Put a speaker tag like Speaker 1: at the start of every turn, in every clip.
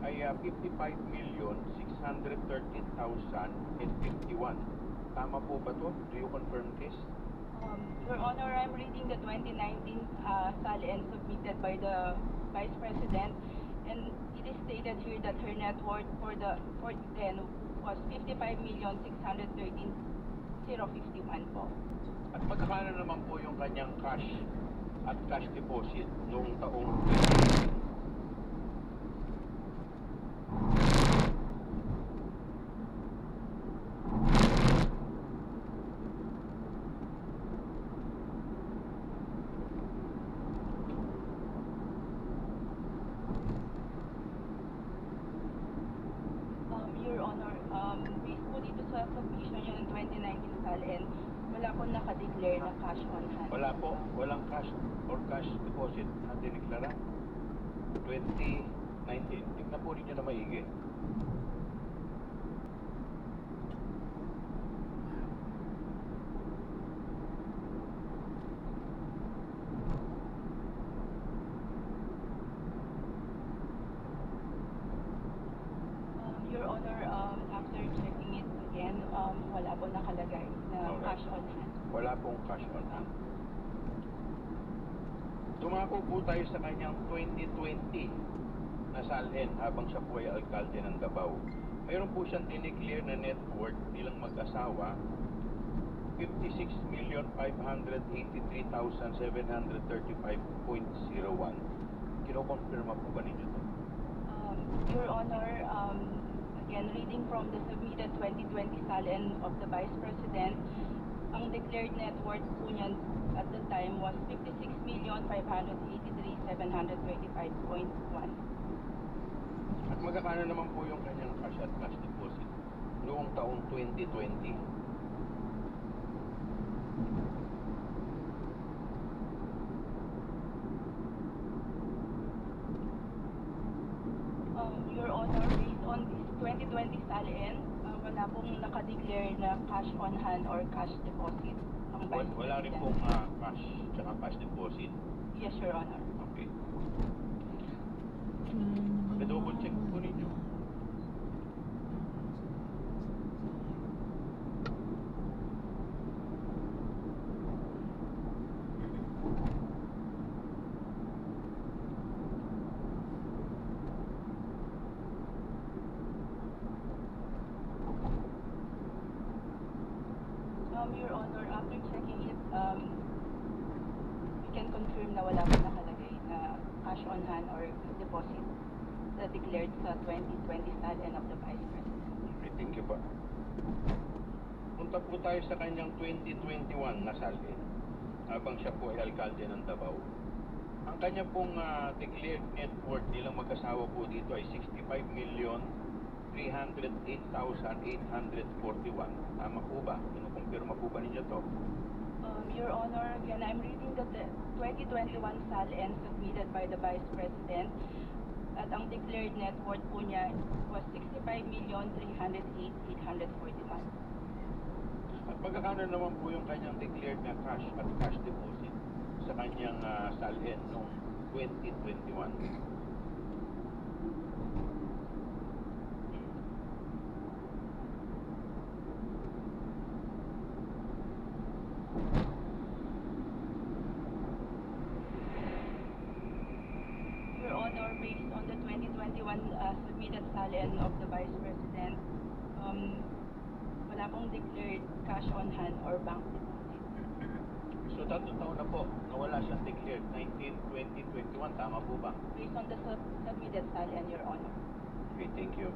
Speaker 1: ay 55,613,051. Tama po ba to? Do you confirm this?
Speaker 2: Your Honor, I'm reading the 2019 SALN submitted by the Vice President, and it is stated here that her net worth for then was 55,613,051 po.
Speaker 1: At magkano naman po yung kanyang cash at cash deposit noong taong 2019?
Speaker 2: Your Honor, based po dito sa submission niyo ng 2019 SALN, wala po nakadeclare na cash on hand.
Speaker 1: Wala po, walang cash or cash deposit na diniklara. 2019. Tignan po ninyo na maigi.
Speaker 2: Your Honor, after checking it again, wala po nakalagay na
Speaker 1: Okay.
Speaker 2: cash on hand.
Speaker 1: Wala pong cash on hand. Tumako po tayo sa kanyang 2020 na SALN habang siya po ay alkalde ng Davao. Mayroon po siyang dineclare na net worth bilang mag-asawa 56,583,735.01. Kino-confirma po ba ninyo ito?
Speaker 2: Your Honor, again, reading from the submitted 2020 SALN of the Vice President, ang declared net worth po niyan at the time was 56,583,725.1.
Speaker 1: At magkano naman po yung kanyang cash at cash deposit noong taong 2020?
Speaker 2: Your Honor, based on this 2020 SALN, wala pong nakadeclare na cash on hand or cash deposit. Ang Vice
Speaker 1: Wala rin
Speaker 2: President.
Speaker 1: pong cash tsaka cash deposit.
Speaker 2: Yes, Your Honor.
Speaker 1: Okay. Double check po ninyo.
Speaker 2: Your Honor, after checking it, we can confirm na wala po nakalagay na cash on hand or deposit na declared sa 2020 SALN of the Vice President.
Speaker 1: Okay, thank you po. Punta po tayo sa kanyang 2021 na SALN habang siya po ay alkalde ng Davao. Ang kanya pong declared net worth nilang mag-asawa po dito ay 65,308,841. Tama po ba? Kinukumpirma po ba ninyo to?
Speaker 2: Your Honor, again, I'm reading the 2021 SALN submitted by the Vice President at ang declared net worth po niya was 65,308,841.
Speaker 1: At magkano naman po yung kanyang declared na cash at cash deposit sa kanyang SALN noong 2021?
Speaker 2: Your Honor, based on the 2021 submitted SALN of the Vice President, wala pong declared cash on hand or bank deposit.
Speaker 1: So, 3 taon na po na wala siyang declared. 19, 20, 21. Tama po ba?
Speaker 2: Based on the submitted SALN, Your Honor.
Speaker 1: Okay, thank you.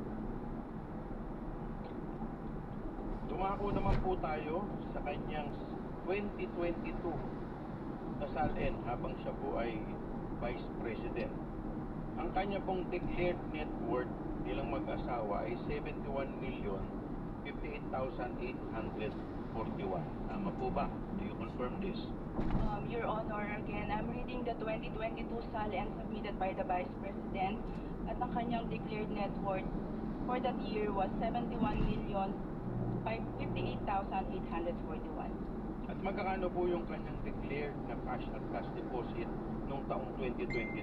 Speaker 1: Dumako naman po tayo sa kanyang 2022 na SALN habang siya po ay Vice President. Ang kanya pong declared net worth bilang mag-asawa ay 71,058,841. Tama po ba? Do you confirm this?
Speaker 2: Your Honor, again, I'm reading the 2022 SALN submitted by the Vice President at ang kanyang declared net worth for that year was 71,558,841.
Speaker 1: At magkano po yung kanyang declared na cash at cash deposit noong taong 2022?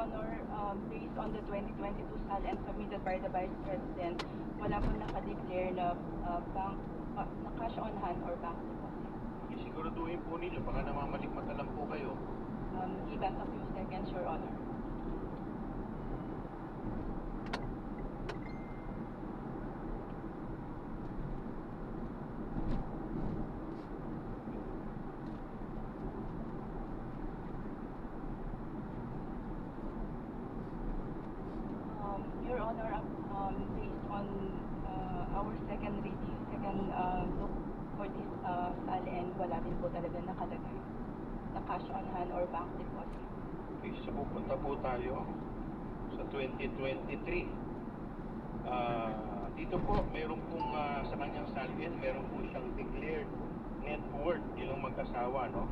Speaker 2: Honor, based on the 2022 SALN submitted by the Vice President, wala pong nakadeclare na na cash on hand or bank deposit.
Speaker 1: Isiguraduhin po ninyo, baka namamalikmata lang po kayo.
Speaker 2: Give us a few seconds, Your Honor. Your Honor, based on our second review, look for this SALN, wala din po talaga nakalagay na cash on hand or bank deposit.
Speaker 1: Okay, so pupunta po tayo sa 2023. Dito po, meron pong sa kanyang SALN, meron po siyang declared net worth, ilang mag-asawa, no?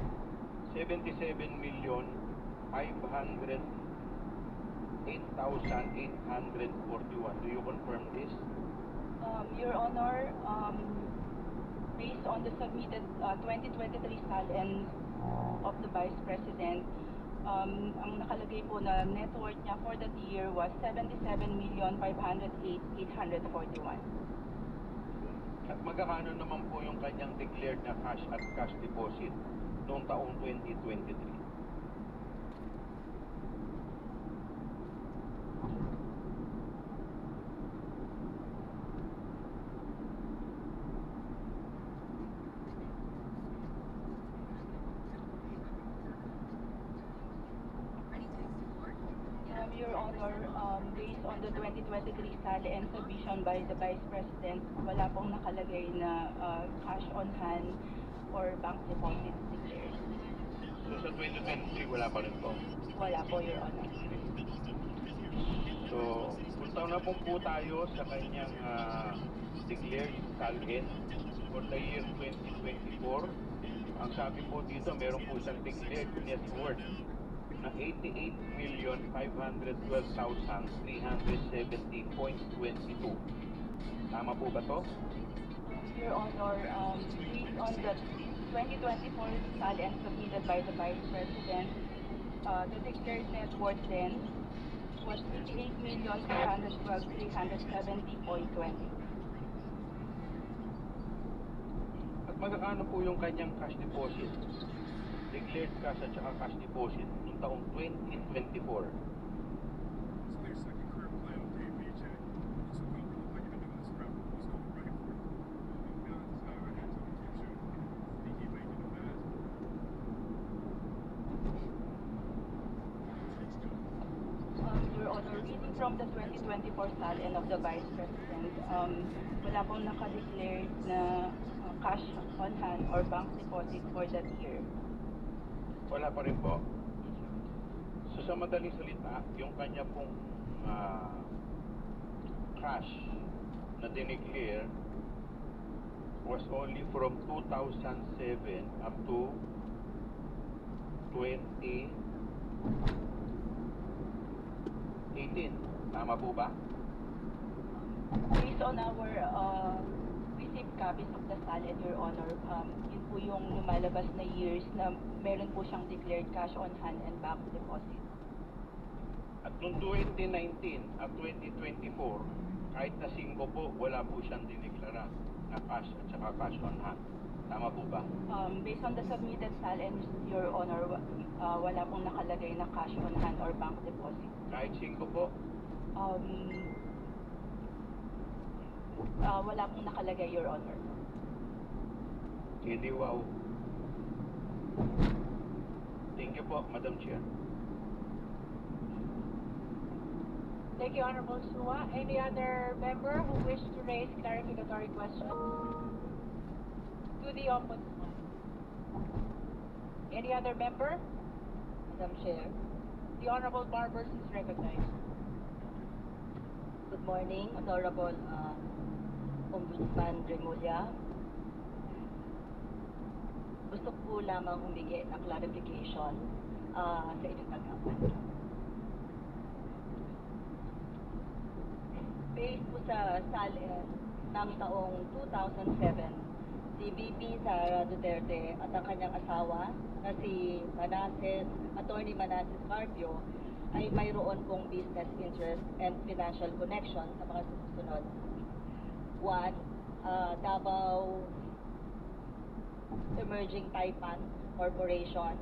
Speaker 1: 77,508,841. Do you confirm this?
Speaker 2: Your Honor, based on the submitted 2023 SALN of the Vice President, ang nakalagay po na net worth niya for that year was 77,508,841.
Speaker 1: At magkakano naman po yung kanyang declared na cash at cash deposit noong taong 2023?
Speaker 2: Your Honor, based on the 2023 SALN submission by the Vice President, wala pong nakalagay na cash on hand or bank deposit declared.
Speaker 1: So sa 2023 wala pa rin po.
Speaker 2: Wala po, Your Honor.
Speaker 1: So punta na po tayo sa kanyang declared SALN for the year 2024. Ang sabi po dito, meron po isang declared net worth na 88,512,370.22. Tama po ba to?
Speaker 2: Your Honor, based on the 2024 SALN submitted by the Vice President, the declared net worth then was 88,412,370.20.
Speaker 1: At magkano po yung kanyang cash deposit? Declared cash at saka cash deposit noong taong 2024.
Speaker 3: Their second career plan with Dave BJ. So we don't really like it into this crap. Who's going right for it? You know, this guy right here told me keep shooting. Think he making it bad?
Speaker 2: Your Honor, reading from the 2024 SALN of the Vice President, wala pong nakadeclared na cash on hand or bank deposit for that year.
Speaker 1: Wala pa rin po. So sa madaling salita, yung kanya pong cash na dineclare was only from 2007 up to 2018. Tama po ba?
Speaker 2: Based on our received copies of the SALN, Your Honor, yun po yung lumalabas na years na meron po siyang declared cash on hand and bank deposit.
Speaker 1: At noong 2019 at 2024, kahit na 5 po, wala po siyang dineklara na cash at saka cash on hand. Tama po ba?
Speaker 2: Based on the submitted SALN, Your Honor, wala pong nakalagay na cash on hand or bank deposit.
Speaker 1: Kahit 5 po?
Speaker 2: Wala pong nakalagay, Your Honor.
Speaker 1: Hindi, wow. Thank you po, Madam Chair.
Speaker 4: Thank you, Honorable Sua. Any other member who wish to raise clarificatory questions to the Ombudsman? Any other member?
Speaker 5: Madam Chair,
Speaker 4: The Honorable Barbers is recognized.
Speaker 5: good morning, Honorable Ombudsman Remulla. Gusto ko po lamang humingi ng clarification sa inyong tanggapan. Based po sa SALN ng taong 2007, si VP Sara Duterte at ang kanyang asawa na si Manasseh, Attorney Manasseh Carpio ay mayroon pong business interest and financial connection sa mga sumusunod. 1. Davao Emerging Taipan Corporation,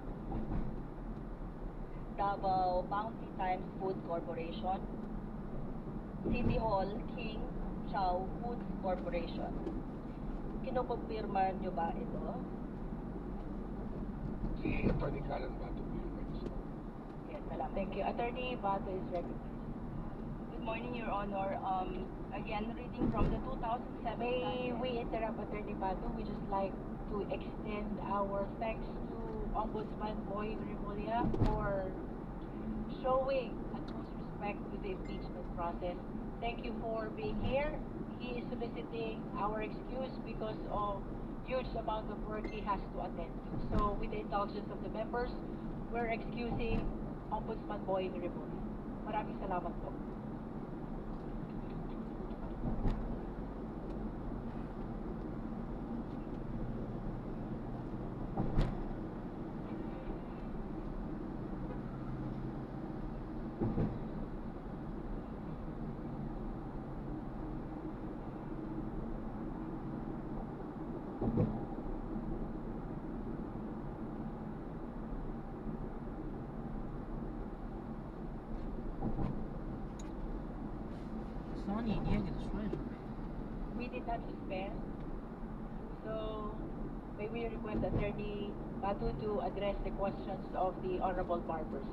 Speaker 5: Davao Bounty Times Food Corporation, City Hall King Chow Foods Corporation. Kinukumpirma nyo ba ito?
Speaker 6: Si Atty. Karen Bato po yung mag-isa.
Speaker 5: Yes, salamat.
Speaker 4: Thank you. Attorney Bato is recognized.
Speaker 2: Good morning, Your Honor. Again, reading from the 2007.
Speaker 4: May we interrupt Attorney Bato? We just like to extend our thanks to Ombudsman Boying Remulla for showing utmost respect to the impeachment process. Thank you for being here. He is soliciting our excuse because of huge amount of work he has to attend to. So with the indulgence of the members, we're excusing Ombudsman Boying Remulla. Maraming salamat po.
Speaker 7: Sonny, niega the treasurer.
Speaker 4: We did not suspend. So, may we request Attorney Batu to address the questions of the Honorable Barbers.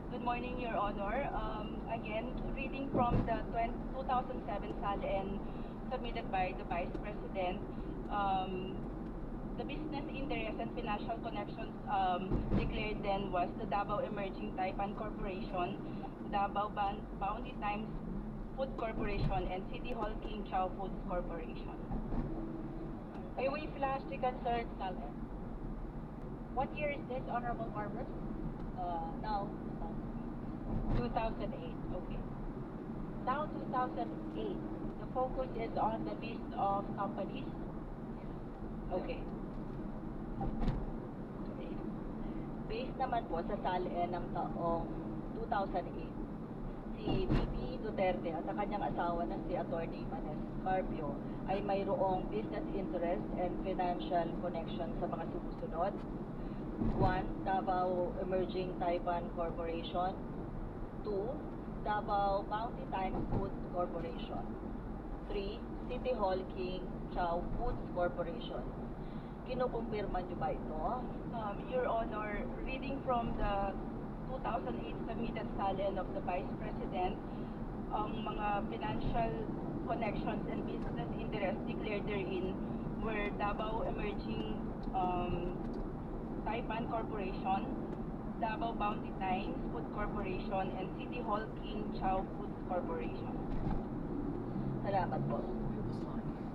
Speaker 2: Good morning, Your Honor. Again, reading from the 2007 SALN submitted by the Vice President, the business interest and financial connections declared then was the Davao Emerging Taipan Corporation, Davao Bounty Times Food Corporation, and City Hall King Chow Foods Corporation.
Speaker 4: May we flash the concerned Salem? What year is this, Honorable Barbers?
Speaker 5: Now,
Speaker 4: 2008. Okay. Now 2008. The focus is on the list of companies. Okay.
Speaker 5: based naman po sa SALN ng taong 2008, si VP Duterte at ang kanyang asawa na si Atty. Manes Carpio ay mayroong business interest and financial connection sa mga sumusunod. 1. Davao Emerging Taipan Corporation. 2. Davao Bounty Times Food Corporation. 3. City Hall King Chow Foods Corporation. Kinukumpirma niyo ba ito?
Speaker 2: Your Honor, reading from the 2008 submitted SALN of the Vice President, ang mga financial connections and business interests declared therein were Davao Emerging Taipan Corporation, Davao Bounty Times Food Corporation, and City Hall King Chow Foods Corporation.
Speaker 5: Salamat po.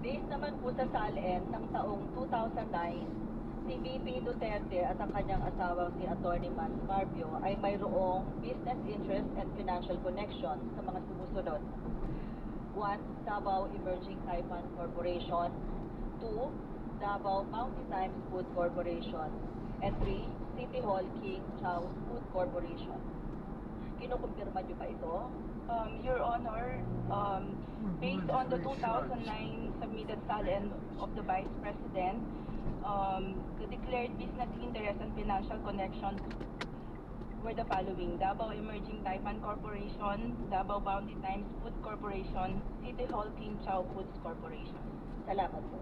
Speaker 5: Based naman po sa SALN ng taong 2009, si VP Duterte at ang kanyang asawang si Atty. Manes Carpio ay mayroong business interest and financial connection sa mga sumusunod. 1. Davao Emerging Taipan Corporation. 2. Davao Bounty Times Food Corporation. And 3. City Hall King Chow Food Corporation. Kinukumpirma niyo ba ito?
Speaker 2: Your Honor, based on the 2009 submitted SALN of the Vice President, the declared business interest and financial connections were the following: Davao Emerging Taipan Corporation, Davao Bounty Times Food Corporation, City Hall King Chow Foods Corporation.
Speaker 5: Salamat po.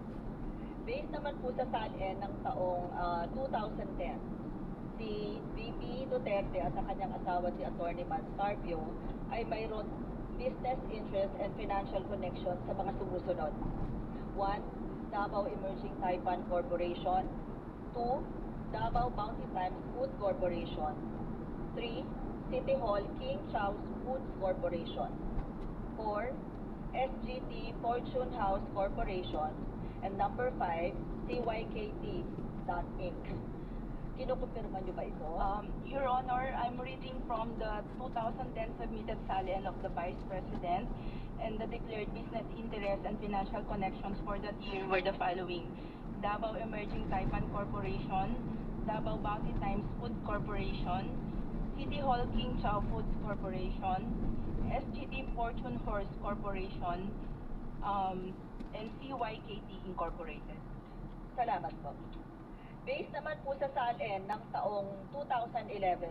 Speaker 5: Based naman po sa SALN ng taong 2010, si VP Duterte at ang kanyang asawa si Atty. Manes Carpio ay mayroon business interest and financial connection sa mga sumusunod. 1. Davao Emerging Taipan Corporation. 2. Davao Bounty Times Food Corporation. 3. City Hall King Chow's Foods Corporation. 4. SGT Fortune House Corporation. And number 5, CYKT Inc. Kinukumpirma niyo ba ito?
Speaker 2: Your Honor, I'm reading from the 2010 submitted SALN of the Vice President, and the declared business interest and financial connections for that year were the following: Davao Emerging Taipan Corporation, Davao Bounty Times Food Corporation, City Hall King Chow Foods Corporation, SGT Fortune Horse Corporation, and CYKT Incorporated.
Speaker 5: Salamat po. Based naman po sa SALN ng taong 2011,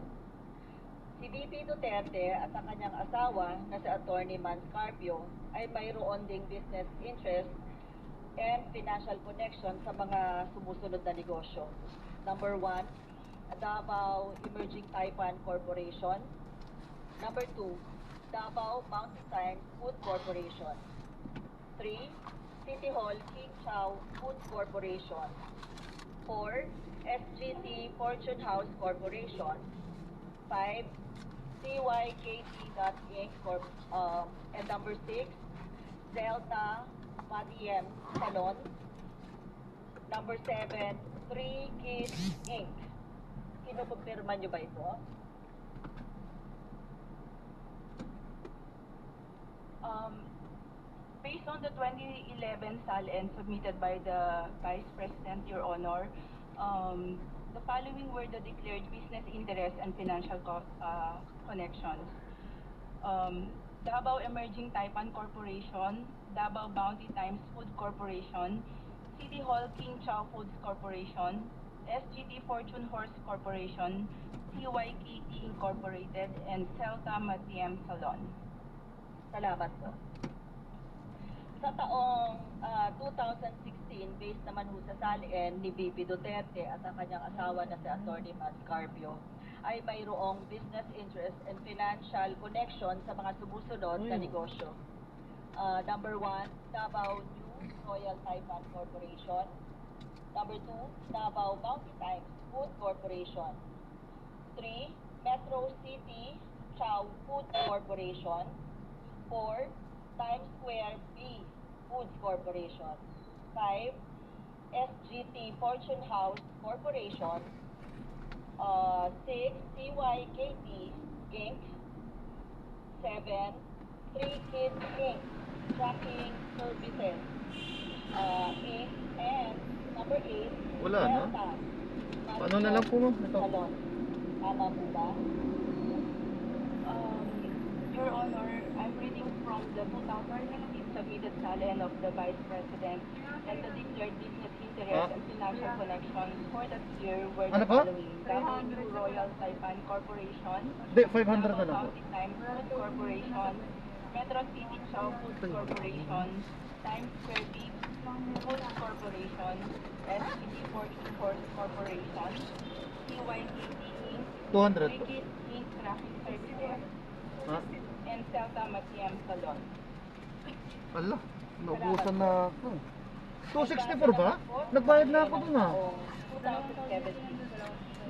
Speaker 5: si VP Duterte at ang kanyang asawa na si Attorney Man Scarpio ay mayroon ding business interest and financial connection sa mga sumusunod na negosyo. Number 1, Davao Emerging Taipan Corporation. Number 2, Davao Mountain Time Food Corporation. 3, City Hall King Chow Food Corporation. 4, SGT Fortune House Corporation. 5, CYKT.Inc. And number 6, Delta Matiem Salon. Number 7, 3 Kids Inc. Kinukumpirma nyo ba ito?
Speaker 2: Based on the 2011 SALN submitted by the Vice President, Your Honor, the following were the declared business interests and financial connections. Davao Emerging Taipan Corporation, Davao Bounty Times Food Corporation, City Hall King Chow Foods Corporation, SGT Fortune Horse Corporation, CYKT Incorporated, and Celta Matiem Salon.
Speaker 5: Salamat po. Sa taong 2016, based naman ho sa SALN ni VP Duterte at ang kanyang asawa na si Attorney Man Scarpio, ay mayroong business interest and financial connection sa mga sumusunod na negosyo. Number 1, Davao New Royal Taipan Corporation. Number 2, Davao Bounty Times Food Corporation. 3, Metro City Chow Food Corporation. 4, Times Square B Foods Corporation. 5, SGT Fortune House Corporation. 6, CYKT Inc. 7, 3 Kids Inc. Tracking Services Inc. And number 8,
Speaker 8: Wala, no?
Speaker 5: Delta
Speaker 8: Paano na lang po, ma'am? Ito.
Speaker 5: Salon. Tama po ba?
Speaker 2: Your Honor, I'm reading from the 2016 submitted SALN of the Vice President and the declared business interest and financial connections for that year were
Speaker 8: Ano
Speaker 2: the
Speaker 8: po?
Speaker 2: following: Davao New Royal Taipan Corporation,
Speaker 8: Hindi, 500 na lang po.
Speaker 2: Bounty Time Food Corporation, Metro City Chow Food Corporation, Times Square Beef Food Corporation, SCT Fortune Horse Corporation, CYKT Inc.,
Speaker 8: 200.
Speaker 2: Ricketts Inc. Traffic Services,
Speaker 8: Ha?
Speaker 2: and Celta Matiem Salon.
Speaker 8: Ala, naubusan na ako. 264 ba? Nagbayad na ako dun ah.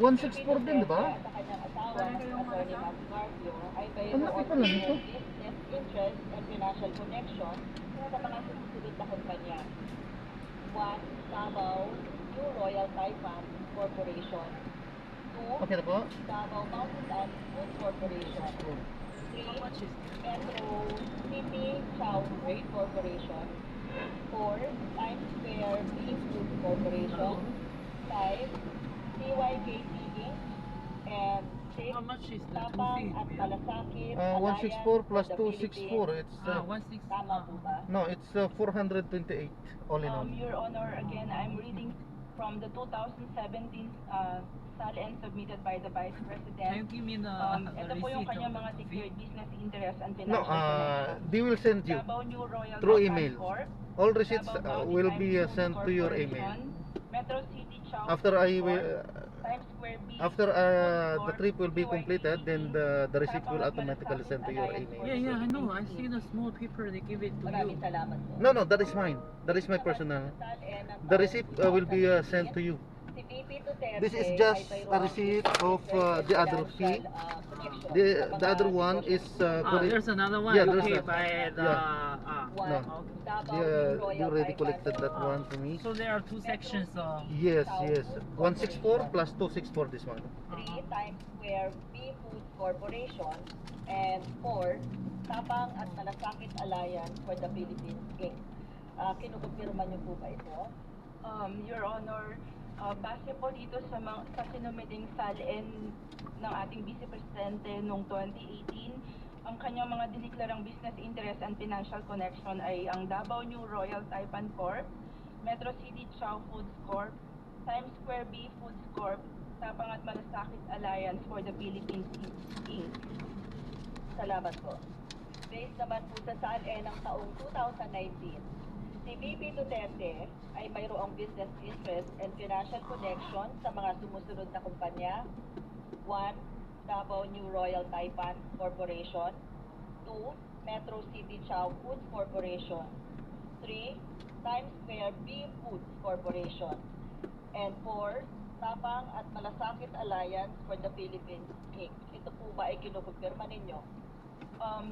Speaker 8: 164 din, di ba?
Speaker 5: Sa kanyang asawa na si Attorney Man Scarpio ay
Speaker 8: Ang laki pala nito.
Speaker 5: business interest and financial connection sa mga susunod na kumpanya. 1, Davao New Royal Taipan Corporation. 2,
Speaker 8: Okay na po?
Speaker 5: Davao Mountain Time Food Corporation. 3, Metro City Chow Food Corporation. 4, Times Square Beef Food Corporation. 5, CYKT Inc. And 6,
Speaker 7: How much is the
Speaker 5: Tapang at
Speaker 7: 2
Speaker 5: Malasakit
Speaker 8: 164 plus
Speaker 5: Alliance for the
Speaker 8: 264. It's,
Speaker 7: 160.
Speaker 5: Tama po ba?
Speaker 8: no, it's 428 all in all.
Speaker 2: Your Honor, again, I'm reading from the 2017 SALN submitted by the Vice
Speaker 7: Can you
Speaker 2: President.
Speaker 7: give me the
Speaker 2: Ito po yung
Speaker 7: receipt
Speaker 2: kanyang
Speaker 7: of
Speaker 2: mga
Speaker 7: the
Speaker 2: declared
Speaker 7: fee?
Speaker 2: business interest and
Speaker 8: No,
Speaker 2: financial connections.
Speaker 8: they will send you
Speaker 2: Davao New Royal
Speaker 8: through
Speaker 2: Taipan
Speaker 8: email.
Speaker 2: Corp.,
Speaker 8: All receipts
Speaker 2: Davao Bounty
Speaker 8: will
Speaker 2: Times
Speaker 8: be
Speaker 2: Food
Speaker 8: sent to your email.
Speaker 2: Corporation, Metro City Chow
Speaker 8: After
Speaker 2: Food
Speaker 8: I will,
Speaker 2: Corp., Times Square Beef
Speaker 8: after
Speaker 2: Food
Speaker 8: the
Speaker 2: Corp.,
Speaker 8: trip will be
Speaker 2: CYKT,
Speaker 8: completed, then the receipt will
Speaker 2: Tapang at
Speaker 8: automatically send to your
Speaker 2: Malasakit
Speaker 8: email.
Speaker 2: Alliance
Speaker 7: Yeah, I know. I see the small paper they give it to
Speaker 5: Maraming
Speaker 7: you.
Speaker 5: salamat po.
Speaker 8: No, no, that is mine. That is my personal. The receipt will be sent to you.
Speaker 5: Si VP Duterte
Speaker 8: This is
Speaker 5: ay
Speaker 8: just
Speaker 5: mayroong
Speaker 8: a receipt of the other fee.
Speaker 5: connection
Speaker 8: The
Speaker 5: sa mga
Speaker 8: other one is correct.
Speaker 7: There's another one.
Speaker 8: Yeah,
Speaker 7: you
Speaker 8: there's
Speaker 7: pay
Speaker 8: a-
Speaker 7: by the.
Speaker 5: One,
Speaker 8: No.
Speaker 5: Davao
Speaker 8: Yeah,
Speaker 5: New
Speaker 8: you
Speaker 5: Royal
Speaker 8: already
Speaker 5: Taipan
Speaker 8: collected that
Speaker 5: Corp.
Speaker 8: one for me.
Speaker 7: So there are 2 sections.
Speaker 8: Yes, yes. 164 plus 264 this one.
Speaker 5: 3, Times Square B Food Corporation. And 4, Tapang at Malasakit Alliance for the Philippines Inc. Kinukumpirma niyo po ba ito?
Speaker 2: Your Honor, Base po dito sa sinumiting SALN ng ating Vice Presidente noong 2018, ang kanyang mga diniklarang business interest and financial connection ay ang Davao New Royal Taipan Corp., Metro City Chow Foods Corp., Times Square B Foods Corp., Tapang at Malasakit Alliance for the Philippines Inc.
Speaker 5: Salamat po. Based naman po sa SALN ng taong 2019, si VP Duterte ay mayroong business interest and financial connection sa mga sumusunod na kumpanya. 1. Davao New Royal Taipan Corporation. 2. Metro City Chow Foods Corporation. 3. Times Square B Foods Corporation. And 4. Tapang at Malasakit Alliance for the Philippines Inc. Ito po ba ay kinukumpirma ninyo?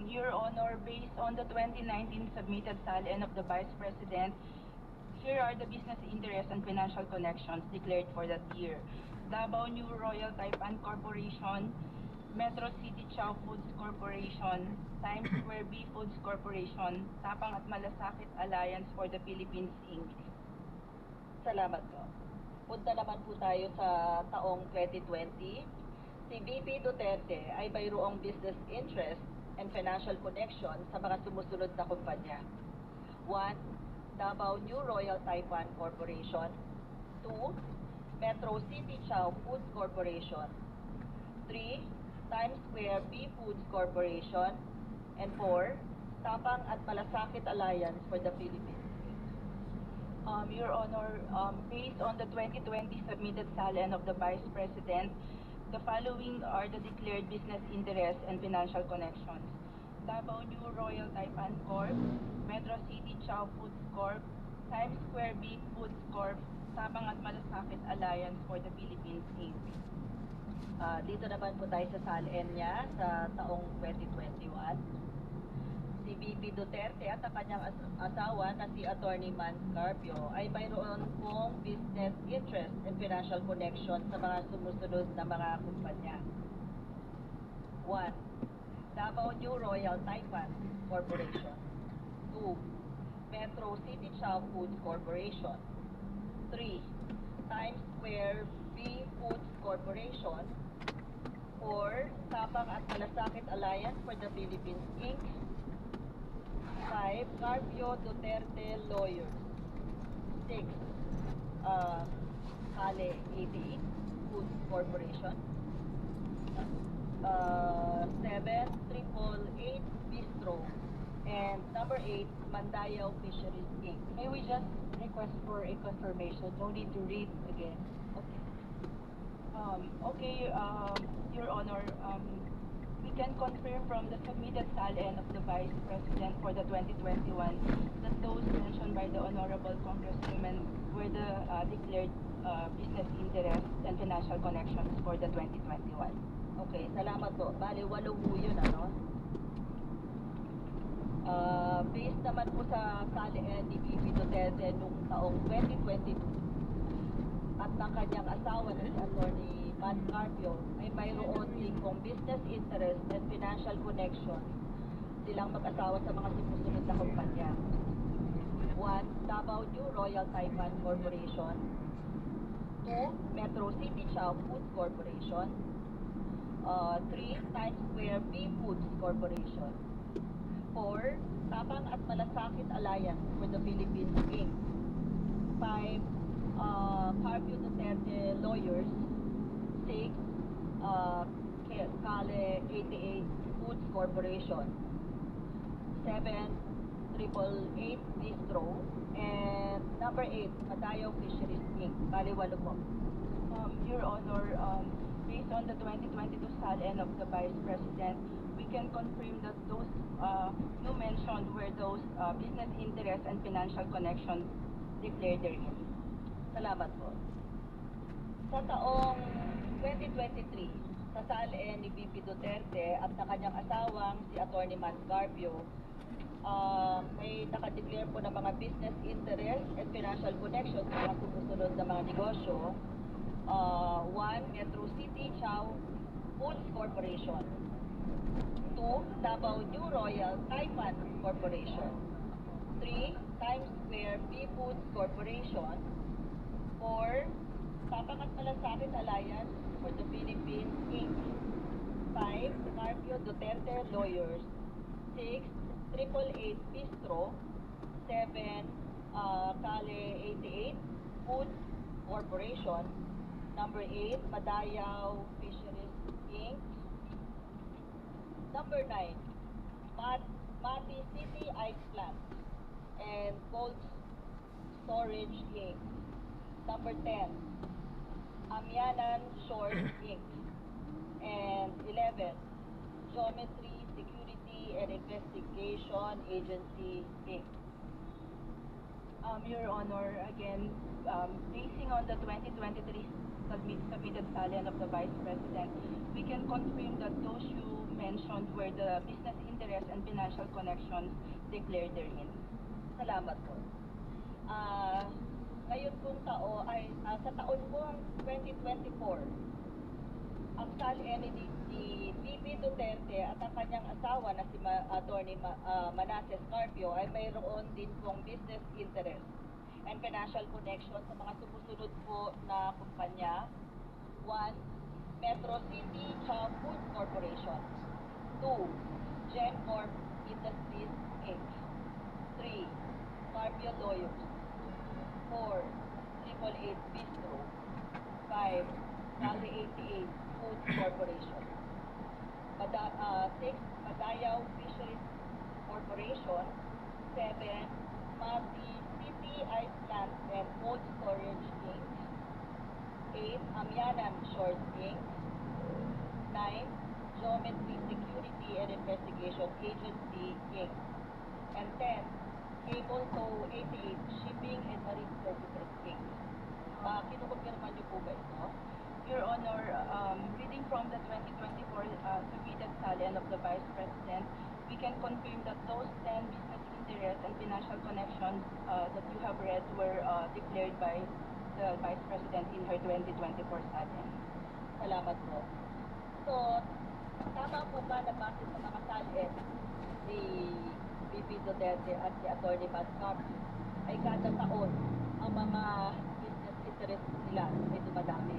Speaker 2: Your Honor, based on the 2019 submitted SALN of the Vice President, here are the business interests and financial connections declared for that year. Davao New Royal Taipan Corporation, Metro City Chow Foods Corporation, Times Square B Foods Corporation, Tapang at Malasakit Alliance for the Philippines Inc.
Speaker 5: Salamat po. Punta naman po tayo sa taong 2020. Si VP Duterte ay mayroong business interest and financial connection sa mga sumusunod na kumpanya. 1. Davao New Royal Taipan Corporation. 2. Metro City Chow Foods Corporation. 3. Times Square B Foods Corporation. And 4. Tapang at Malasakit Alliance for the Philippines.
Speaker 2: Your Honor, based on the 2020 submitted SALN of the Vice President, the following are the declared business interests and financial connections. Davao New Royal Taipan Corp., Metro City Chow Foods Corp., Times Square B Foods Corp., Tapang at Malasakit Alliance for the Philippines Inc.
Speaker 5: Dito naman po tayo sa SALN niya sa taong 2021. Si VP Duterte at ang kanyang asawa na si Attorney Man Carpio ay mayroon pong business interest and financial connection sa mga sumusunod na mga kumpanya. 1. Davao New Royal Taipan Corporation. 2. Metro City Chow Foods Corporation. 3. Times Square B Foods Corporation. 4. Tapang at Malasakit Alliance for the Philippines Inc. 5. Carpio Duterte Lawyers. 6. Kale 88 Foods Corporation. 7. 888 Bistro. And number 8, Mandayaw Fisheries Inc.
Speaker 4: May we just request for a confirmation? No need to read again.
Speaker 5: Okay.
Speaker 2: Your Honor, we can confirm from the submitted SALN of the Vice President for the 2021 that those mentioned by the Honorable Congresswoman were the declared business interests and financial connections for the 2021.
Speaker 5: Okay, salamat po. Bali, 8 po yun, ano? Based naman po sa SALN ni VP Duterte noong taong 2022 at ng kanyang asawa na si Attorney Man Carpio ay mayroon din pong business interest and financial connection silang mag-asawa sa mga sumusunod na kumpanya. 1. Davao New Royal Taipan Corporation. 2. Metro City Chow Foods Corporation. 3. Times Square B Foods Corporation. 4. Tapang at Malasakit Alliance for the Philippines Inc. 5. Carpio Duterte Lawyers. 6. Kale 88 Foods Corporation. 7. 888 Bistro. And number 8, Mandayaw Fisheries Inc. Bali, 8 po.
Speaker 2: Your Honor, based on the 2022 SALN of the Vice President, we can confirm that those you mentioned were those business interests and financial connections declared therein.
Speaker 5: Salamat po. Sa taong 2023, sa SALN ni VP Duterte at ng kanyang asawang si Attorney Man Carpio, may nakadeclare po ng mga business interest and financial connections sa mga sumusunod na mga negosyo. 1. Metro City Chow Foods Corporation. 2. Davao New Royal Taipan Corporation. 3. Times Square B Foods Corporation. 4. Papangat Malasakit Alliance for the Philippines, Inc. 5. Carpio Duterte Lawyers. 6. 888 Bistro. 7. Kale 88 Food Corporation. Number 8. Madayao Fisheries, Inc. Number 9. Mati City Ice Plant and Cold Storage, Inc. Number 10. Amyanan Shores, Inc. And 11. Geometry Security and Investigation Agency, Inc.
Speaker 2: Your Honor, again, basing on the 2023 submitted salary of the Vice President, we can confirm that those you mentioned were the business interests and financial connections declared therein.
Speaker 5: Salamat po. Ngayon pong sa taon pong 2024, ang SALN ni VP Duterte at ang kanyang asawa na si Attorney Manasseh Carpio ay mayroon din pong business interest and financial connection sa mga sumusunod po na kumpanya. 1. Metro City Chow Food Corporation. 2. GenCorp Industries, Inc. 3. Carpio Lawyers. 4. 888 Bistro. 5. Kali 88 Food Corporation. 6. Madayao Fisheries Corporation. 7. Mati City Ice Plant and Cold Storage, Inc. 8. Amyanan Shores, Inc. 9. Geometry Security and Investigation Agency, Inc. And 10. Cable Tow 88 Shipping and Marine Services, Inc. Kinukumpirma niyo po ba ito?
Speaker 2: Your Honor, reading from the 2024 submitted salary of the Vice President, we can confirm that those 10 business interests and financial connections that you have read were declared by the Vice President in her 2024 salary.
Speaker 5: Salamat po. So, tama po ba na base sa mga salin si VP Duterte at si Atty. Carpio ay kada taon ang mga business interests nila ay dumadami?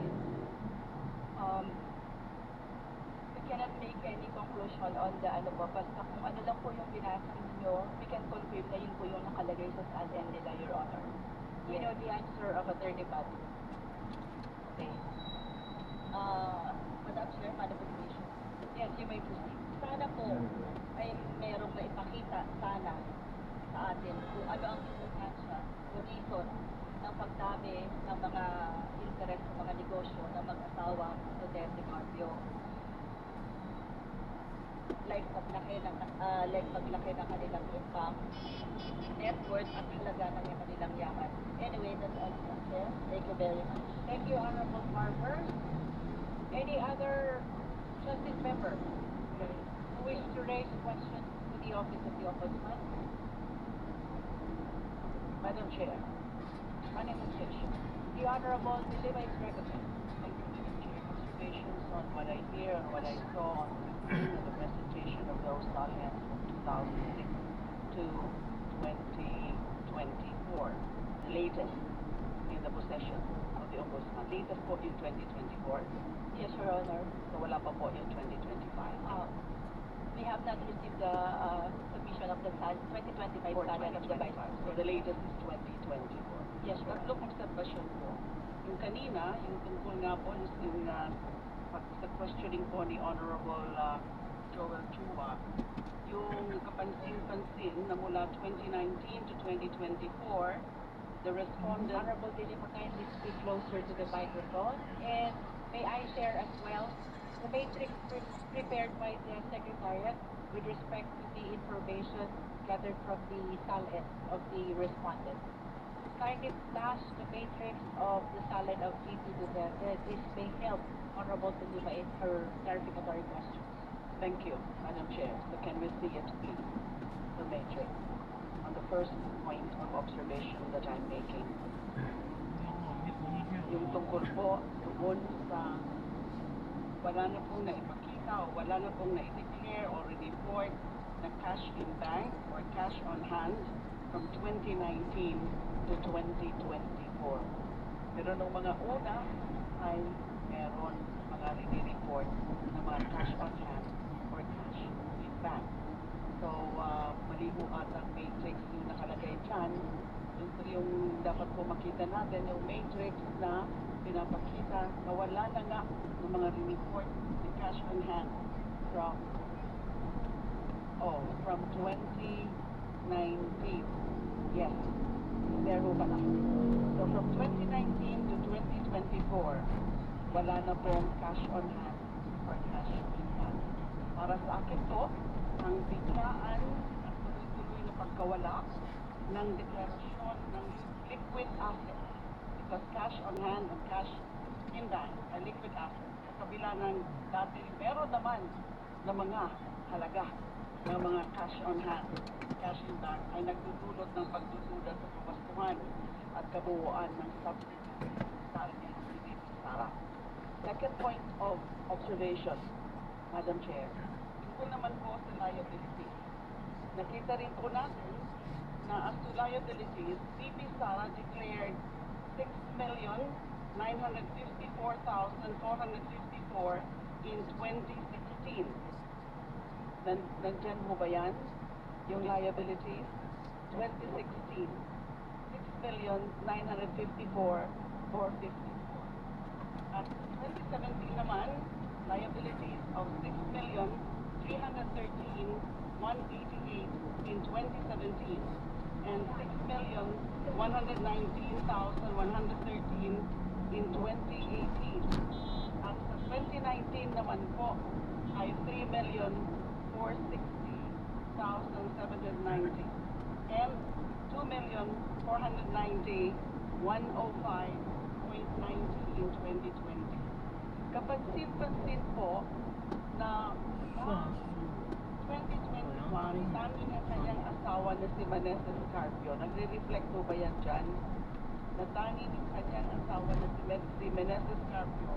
Speaker 2: We cannot make any conclusion on the basta kung ano lang po yung binasa ninyo, we can confirm na yun po yung nakalagay sa salary nila, Your Honor. We know the answer of Attorney Batu.
Speaker 5: Okay. Madam Chair, manifestation.
Speaker 2: Yes, you may proceed.
Speaker 5: Sana po ay merong maipakita sana sa atin kung ano ang importansya o reason ng pagdami ng mga interest sa mga negosyo ng mag-asawa Duterte Carpio. Like paglaki ng kanilang income, net worth at halaga ng kanilang yaman. Anyway, that's all, Madam Chair. Thank you very much.
Speaker 4: Thank you, Honorable Farmer. Any other justice member who wish to raise questions to the Office of the Ombudsman? Madam Chair, manifestation. The Honorable Dilima is recognized.
Speaker 9: Thank you, Madam Chair. Observations on what I hear and what I saw on the presentation of those salarians from 2006 to 2024. Latest in the possession of the Ombudsman. Latest po yung 2024.
Speaker 2: Yes, Your Honor.
Speaker 9: So wala pa po yung 2025.
Speaker 2: We have not received the submission of the 2025
Speaker 9: For
Speaker 2: salary of the Vice
Speaker 9: 2025. So
Speaker 2: President.
Speaker 9: the latest is 2024.
Speaker 2: Yes, Your
Speaker 9: Tatlong observation po. Yung kanina, yung tungkol nga po, yung sa questioning po ni Honorable Joel Chua, yung kapansin-pansin na mula 2019 to 2024, the respondent...
Speaker 4: Honorable Dilima, kindly speak closer to the microphone. And may I share as well the matrix prepared by the Secretariat with respect to the information gathered from the SALN of the respondent. Kindly flash the matrix of the SALN of VP Duterte. This may help Honorable Dilima in her clarificatory questions.
Speaker 9: Thank you, Madam Chair. So can we see it, please? The matrix. On the first point of observation that I'm making. Yung tungkol po doon sa wala na pong naipakita o wala na pong na-declare or report na cash in bank or cash on hand from 2019 to 2024. Pero nung mga una ay meron mga report na mga cash on hand or cash in bank. So, mali po ata ang matrix yung nakalagay dyan. Ito yung dapat po makita natin, yung matrix na pinapakita na wala na nga ng mga report na cash on hand from 2019. Yes, zero pala. So from 2019 to 2024, wala na pong cash on hand or cash in hand. Para sa akin po, ang biglaan at tuloy-tuloy na pagkawala ng deklarasyon ng liquid asset. Because cash on hand and cash in bank ay liquid asset. Sa kabila ng dati, meron naman na mga halaga ng mga cash on hand, cash in bank ay nagdudulot ng pagdududa sa kabastuhan at kabuuan ng subsidy sa ating Sara. Second point of observation, Madam Chair, tungkol naman po sa liability. Nakita rin po natin na as to liabilities, VP Sara declared 6,954,454 in 2016. Nandyan mo ba yan? Yung liabilities? 2016. 6,954,454. At 2017 naman, liabilities of 6,313,188 in 2017 and 6,119,113 in 2018. At sa 2019 naman po ay 3,460,790 and 2,490,105.90 in 2020. Kapansin-pansin po na 2021, sabi ng kanyang asawa na si Vanessa Scarpio, nagre-reflect po ba yan dyan? Na tanging ng kanyang asawa na si Vanessa Scarpio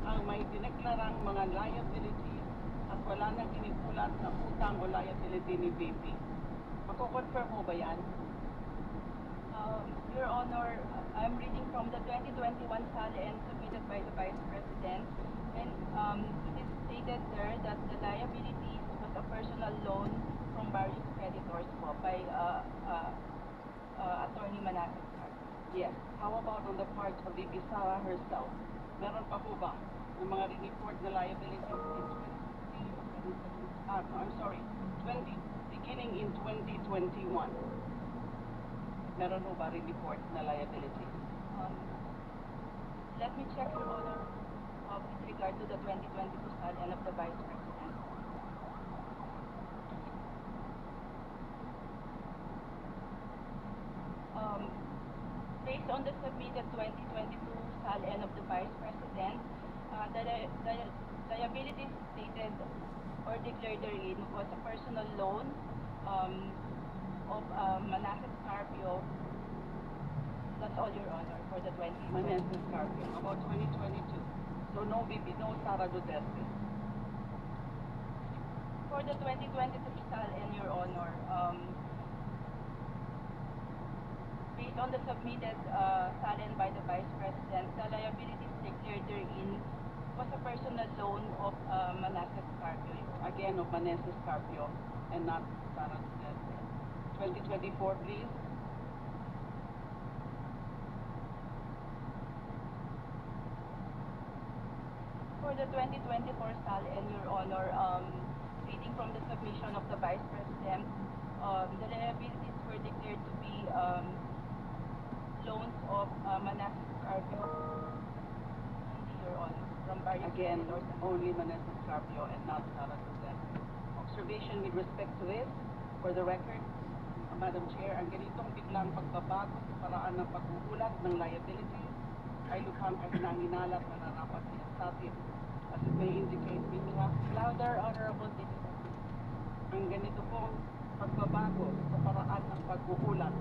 Speaker 9: ang may dineklarang mga liabilities at wala nang inipulat na utang o liability ni VP. Mako-confirm mo ba yan?
Speaker 2: Your Honor, I'm reading from the 2021 SALN submitted by the Vice President, and it is stated there that the liabilities was a personal loan from various creditors po by Attorney Manasseh Scarpio.
Speaker 9: Yes. How about on the part of VP Sara herself? Meron pa po ba ng mga report na liabilities in 20, beginning in 2021? Meron po ba report na liabilities?
Speaker 2: Let me check, Your Honor, with regard to the 2022 SALN of the Vice President. Based on the submitted 2022 SALN of the Vice President, the liabilities stated or declared therein was a personal loan of Manasseh Scarpio. That's all, Your Honor, for the 2022.
Speaker 9: Manasseh Scarpio, about 2022. So no VP, no Sara Duterte.
Speaker 2: For the 2023 SALN, Your Honor, based on the submitted SALN by the Vice President, the liabilities declared therein was a personal loan of Manasseh Scarpio.
Speaker 9: Again, of Manasseh Scarpio and not Sara Duterte. 2024, please.
Speaker 2: For the 2024 SALN, Your Honor, reading from the submission of the Vice President, the liabilities were declared to be loans of Manasseh Scarpio, Your Honor, from various
Speaker 9: Again,
Speaker 2: creditors.
Speaker 9: only Manasseh Scarpio and not Sara Duterte. Observation with respect to this, for the record, Madam Chair, ang ganitong biglang pagbabago sa paraan ng pag-uulat ng liabilities ay lukhang kahinang-hinala at nararapat sa atin. As it may indicate,
Speaker 4: Louder, Honorable Citizen.
Speaker 9: ang ganito pong pagbabago sa paraan ng pag-uulat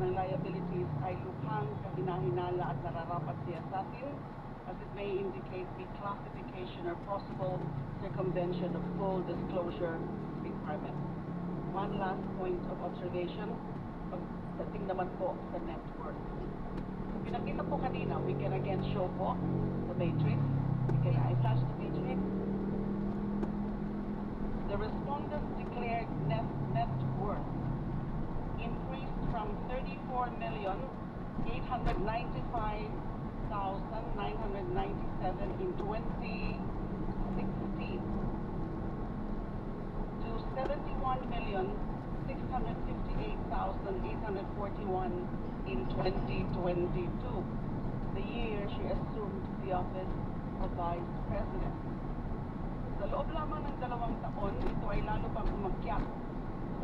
Speaker 9: ng liabilities ay lukhang kahinahinala at nararapat siya sa atin, as it may indicate the classification or possible circumvention of full disclosure requirement. One last point of observation, pagdating naman po sa net worth. Pinakita po kanina, we can again show po the matrix. We can i-flash the matrix. The respondents declared net worth increased from 34,895,997 in 2016 to 71,658,841 in 2022, the year she assumed the office of Vice President. Sa loob lamang ng 2 taon, ito ay lalo pang umakyat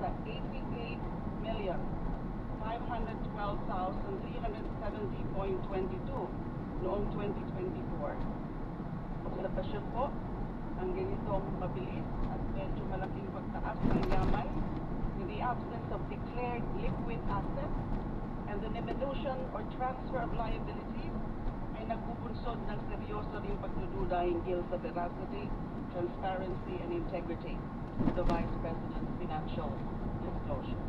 Speaker 9: sa 88,512,370.22 noong 2024. Obserbasyon po, ang ganitong mabilis at medyo malaking pagtaas ng yaman in the absence of declared liquid assets and the diminution or transfer of liabilities ay nagbubunsod ng seryoso ring pagdududa hinggil sa veracity, transparency, and integrity of the Vice President's financial disclosures.